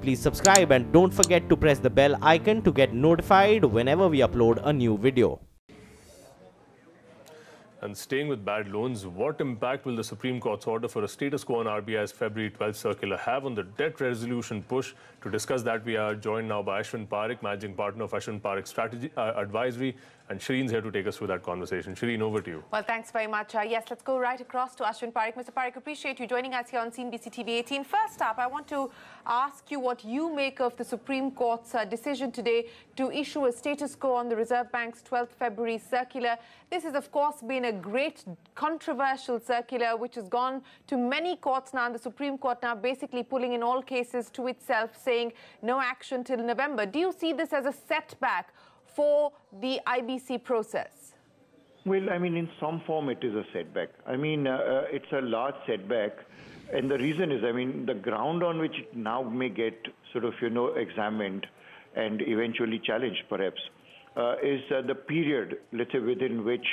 please subscribe and don't forget to press the bell icon to get notified whenever we upload a new video. And staying with bad loans, what impact will the Supreme Court's order for a status quo on RBI's February 12 circular have on the debt resolution push? To discuss that, we are joined now by Ashvin Parekh, Managing Partner of Ashvin Parekh Strategy Advisory, and Shireen's here to take us through that conversation. Shireen, over to you. Well, thanks very much. Yes, let's go right across to Ashvin Parekh. Mr. Parekh, appreciate you joining us here on CNBC-TV18. First up, I want to ask you what you make of the Supreme Court's decision today to issue a status quo on the Reserve Bank's 12th February circular. This has, of course, been a great controversial circular which has gone to many courts now, and the Supreme Court now basically pulling in all cases to itself, saying no action till November. Do you see this as a setback for the IBC process? Well, I mean, in some form it is a setback. I mean, it's a large setback. And the reason is, I mean, the ground on which it now may get sort of, examined and eventually challenged perhaps, is the period, let's say, within which,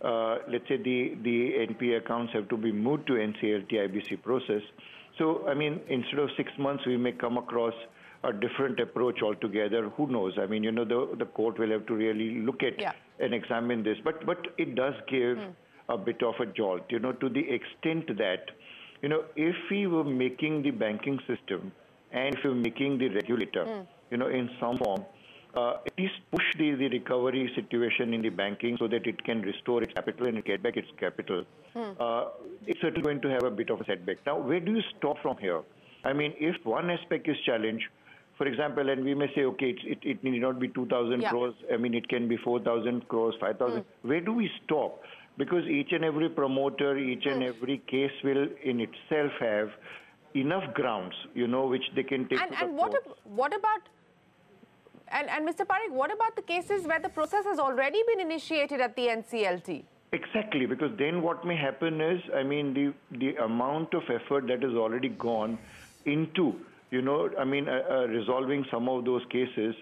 let's say, the NPA accounts have to be moved to NCLT IBC process. So, I mean, instead of 6 months, we may come across a different approach altogether. Who knows? I mean, the court will have to really look at and examine this. But it does give a bit of a jolt, to the extent that, if we were making the banking system and if we were making the regulator, in some form, at least push the recovery situation in the banking so that it can restore its capital and get back its capital, it's certainly going to have a bit of a setback. Now, where do you stop from here? I mean, if one aspect is challenged, for example, and we may say, okay, it need not be 2,000 crores. I mean, it can be 4,000 crores, 5,000. Where do we stop? Because each and every promoter, each and every case will in itself have enough grounds, which they can take to the court. What about... And Mr. Parekh, what about the cases where the process has already been initiated at the NCLT? Exactly, because then what may happen is, I mean, the amount of effort that has already gone into, resolving some of those cases,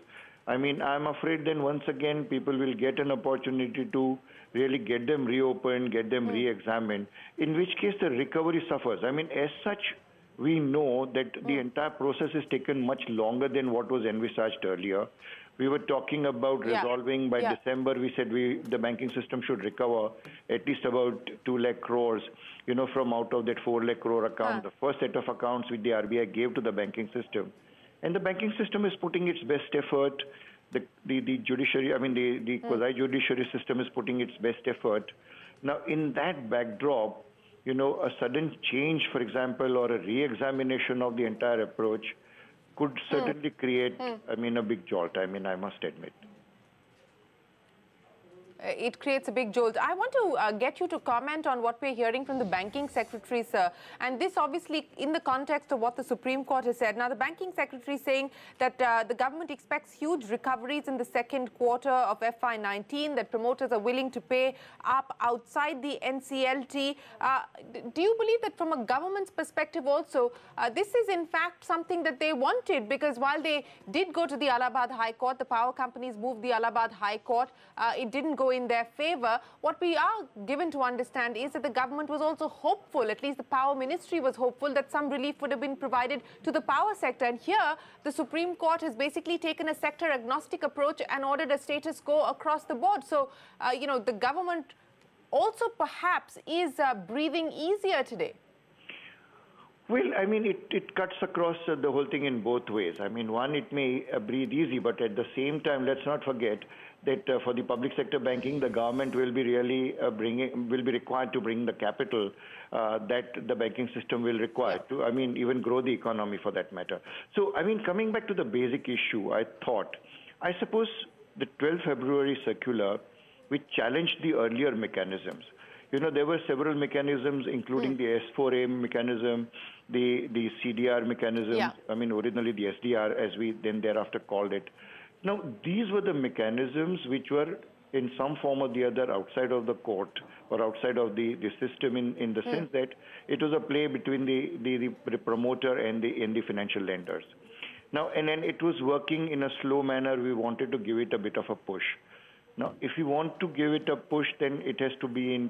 I mean, I'm afraid then once again people will get an opportunity to really get them reopened, get them re-examined, in which case the recovery suffers. I mean, as such, we know that the entire process has taken much longer than what was envisaged earlier. We were talking about resolving by December. We said the banking system should recover at least about 2 lakh crores, from out of that 4 lakh crore account, the first set of accounts which the RBI gave to the banking system. And the banking system is putting its best effort. The judiciary, I mean, the quasi-judiciary system is putting its best effort. Now, in that backdrop, a sudden change, for example, or a re-examination of the entire approach could certainly create, I mean, a big jolt, I mean, I must admit. It creates a big jolt. I want to get you to comment on what we're hearing from the banking secretary, sir. And this obviously in the context of what the Supreme Court has said. Now, the banking secretary is saying that the government expects huge recoveries in the second quarter of FY19, that promoters are willing to pay up outside the NCLT. Do you believe that from a government's perspective also, this is in fact something that they wanted? Because while they did go to the Allahabad High Court, the power companies moved the Allahabad High Court, it didn't go in their favor. What we are given to understand is that the government was also hopeful, at least the power ministry was hopeful, that some relief would have been provided to the power sector. And here, the Supreme Court has basically taken a sector agnostic approach and ordered a status quo across the board. So, the government also perhaps is breathing easier today. Well, I mean, it cuts across the whole thing in both ways. I mean, one, it may breathe easy, but at the same time, let's not forget that for the public sector banking, the government will be really required to bring the capital that the banking system will require to, I mean, even grow the economy for that matter. So, I mean, coming back to the basic issue, I suppose the 12th February circular, which challenged the earlier mechanisms. There were several mechanisms, including the S4A mechanism, the CDR mechanism, I mean, originally the SDR, as we then thereafter called it. Now, these were the mechanisms which were in some form or the other outside of the court or outside of the system in the sense that it was a play between the promoter and the financial lenders. Now, and then it was working in a slow manner. We wanted to give it a bit of a push. Now, if you want to give it a push, then it has to be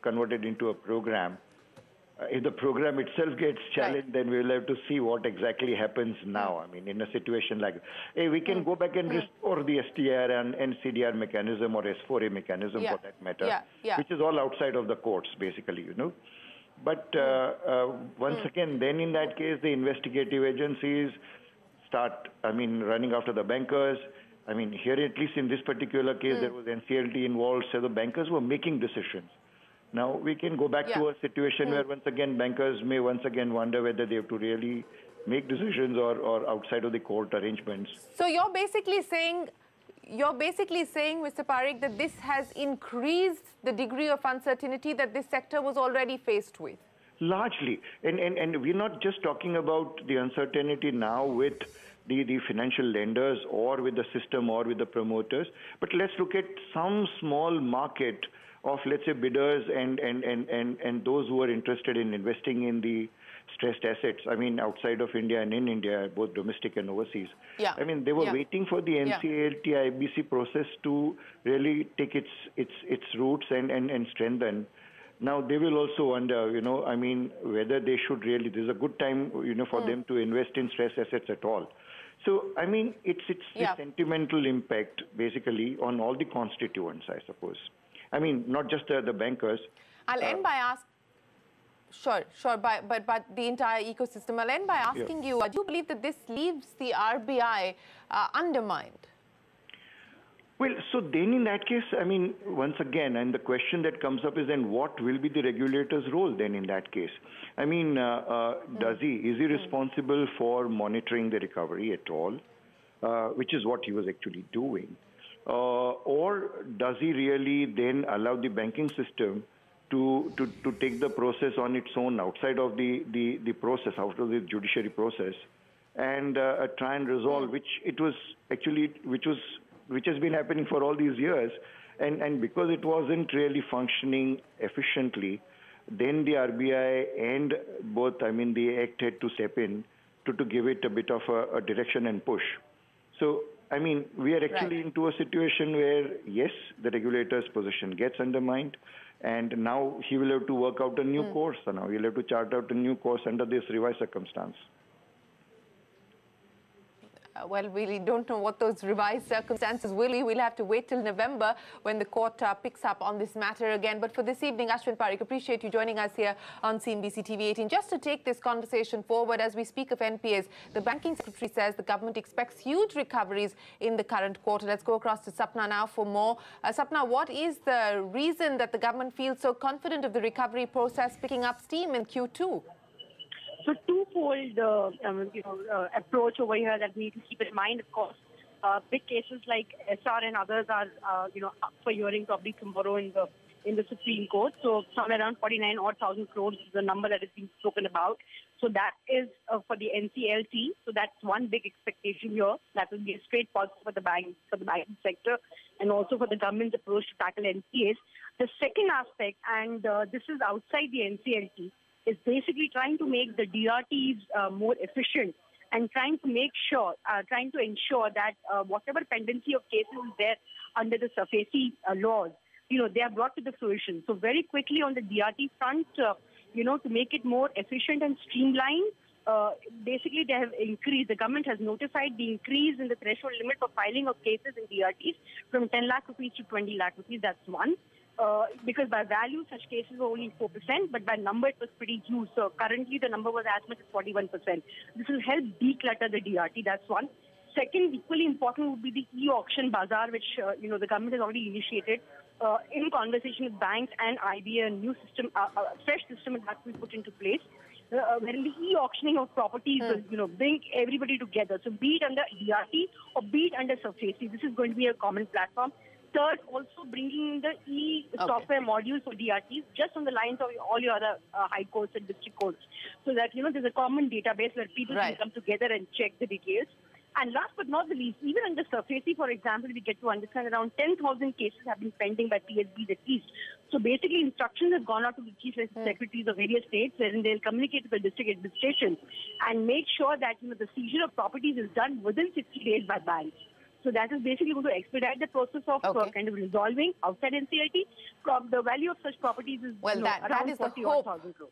converted into a program. if the program itself gets challenged, then we'll have to see what exactly happens now. I mean, in a situation like, hey, we can go back and restore the STR and NCDR mechanism or S4A mechanism for that matter, which is all outside of the courts, basically, you know. But once again, then in that case, the investigative agencies start, I mean, running after the bankers. I mean, here, at least in this particular case, there was NCLT involved, so the bankers were making decisions. Now, we can go back to a situation where, once again, bankers may once again wonder whether they have to really make decisions or outside of the court arrangements. So you're basically saying, Mr. Parekh, that this has increased the degree of uncertainty that this sector was already faced with? Largely. And we're not just talking about the uncertainty now with the financial lenders or with the system or with the promoters, but let's look at some small market of, let's say, bidders and those who are interested in investing in the stressed assets, I mean, outside of India and in India, both domestic and overseas. I mean, they were waiting for the NCLT IBC process to really take its roots and strengthen. Now, they will also wonder, you know, I mean, whether they should really, this is a good time, you know, for them to invest in stressed assets at all. So, I mean, it's the sentimental impact, basically, on all the constituents, I suppose. I mean, not just the bankers. I'll end by asking, but the entire ecosystem. I'll end by asking you, do you believe that this leaves the RBI undermined? Well, so then in that case, I mean, once again, and the question that comes up is then what will be the regulator's role then in that case? I mean, is he responsible for monitoring the recovery at all, which is what he was actually doing? Or does he really then allow the banking system to take the process on its own outside of the process, out of the judiciary process, and try and resolve, which has been happening for all these years, and because it wasn't really functioning efficiently, then the RBI and both, I mean, the Act had to step in to give it a bit of a direction and push. So, I mean, we are actually into a situation where, yes, the regulator's position gets undermined, and now he will have to work out a new course. So now he'll have to chart out a new course under this revised circumstance. Well, we don't know what those revised circumstances will be. We'll have to wait till November when the court picks up on this matter again. But for this evening, Ashvin Parekh, appreciate you joining us here on CNBC-TV18. Just to take this conversation forward, as we speak of NPAs, the banking secretary says the government expects huge recoveries in the current quarter. Let's go across to Sapna now for more. Sapna, what is the reason that the government feels so confident of the recovery process picking up steam in Q2? So twofold approach over here that we need to keep in mind. Of course, big cases like SR and others are up for hearing probably tomorrow in the Supreme Court. So somewhere around 49,000 crores is the number that is being spoken about. So that is for the NCLT. So that's one big expectation here. That will be a straight positive for the banking sector and also for the government's approach to tackle NPAs. The second aspect, and this is outside the NCLT, is basically trying to make the DRTs more efficient and trying to ensure that whatever pendency of cases is there under the SAFESI laws, they are brought to the fruition. So very quickly on the DRT front, to make it more efficient and streamlined, basically they have increased, the government has notified the increase in the threshold limit for filing of cases in DRTs from 10 lakh rupees to 20 lakh rupees. That's one. Because by value, such cases were only 4%, but by number, it was pretty huge. So currently, the number was as much as 41%. This will help declutter the DRT. That's one. Second, equally important would be the e-auction bazaar, which, the government has already initiated in conversation with banks and IBA. A new system, a fresh system has to be put into place. Wherein the e-auctioning of properties will, bring everybody together. So be it under DRT or be it under SAFESI, this is going to be a common platform. Third, also bringing in the e-software modules for DRTs, just on the lines of all your other high courts and district courts, so that, there's a common database where people can come together and check the details. And last but not the least, even under SAFESI, for example, we get to understand around 10,000 cases have been pending by PSBs at least. So basically, instructions have gone out to the chief secretaries of various states, wherein they'll communicate to the district administration and make sure that, the seizure of properties is done within 60 days by banks. So that is basically going to expedite the process of kind of resolving outside NCLT. The value of such properties is that around is the 40,000 crores.